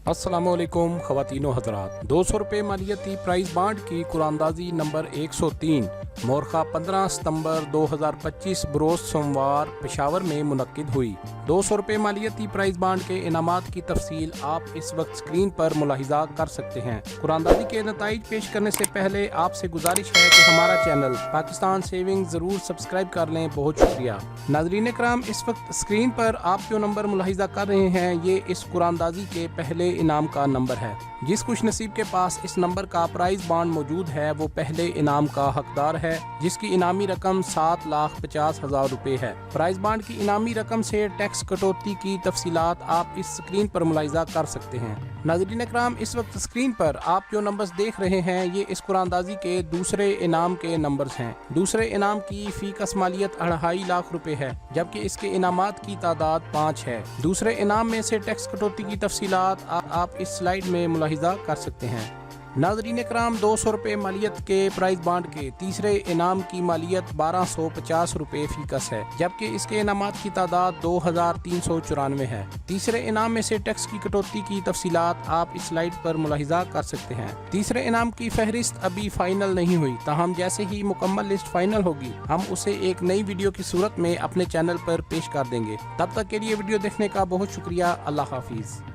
अस्सलामुअलैकुम ख़वातीनो हज़रात। 200 रुपये मालियती price bond की कुरानदाजी नंबर 103 मोरखा 15 सितंबर 2025 बरोज़ सोमवार पेशावर में मुनक्किद हुई। 200 रुपये मालियती प्राइस बांड के इनामात की तफसील आप इस वक्त स्क्रीन पर मुलाहिजा कर सकते हैं। कुरानदाजी के नताइज पेश करने से पहले आपसे गुजारिश है कि हमारा चैनल पाकिस्तान सेविंग ज़रूर सब्सक्राइब कर लें। बहुत शुक्रिया। नाज़रीन कराम, इस वक्त स्क्रीन पर आप जो नंबर मुलाहिजा कर रहे हैं ये इस कुरानदाजी के पहले इनाम का नंबर है। जिस खुश नसीब के पास इस नंबर का प्राइस बांड मौजूद है वो पहले इनाम का हकदार है, जिसकी इनामी रकम 7,50,000 रुपए है। प्राइस बांड की इनामी रकम से टैक्स कटौती की तफसीलात आप इस स्क्रीन पर मुलाहिजा कर सकते हैं। नाज़रीन इकराम, इस वक्त स्क्रीन पर आप जो नंबर्स देख रहे हैं ये इस कुरानदाजी के दूसरे इनाम के नंबर्स हैं। दूसरे इनाम की फी कसमालियत 2.5 लाख रुपए है, जबकि इसके इनामात की तादाद 5 है। दूसरे इनाम में से टैक्स कटौती की तफसीलात आप इस स्लाइड में मुलाहिजा कर सकते हैं। नाज़रीन इकराम, 200 रुपये मालियत के प्राइस बांड के तीसरे इनाम की मालियत 1250 रुपये फीकस है, जबकि इसके इनामात की तादाद 2394 है। तीसरे इनाम में से टैक्स की कटौती की तफसीलात आप इस स्लाइड पर मुलाहिजा कर सकते हैं। तीसरे इनाम की फहरिस्त अभी फाइनल नहीं हुई, ताहम जैसे ही मुकम्मल लिस्ट फाइनल होगी हम उसे एक नई वीडियो की सूरत में अपने चैनल पर पेश कर देंगे। तब तक के लिए वीडियो देखने का बहुत शुक्रिया। अल्लाह हाफिज़।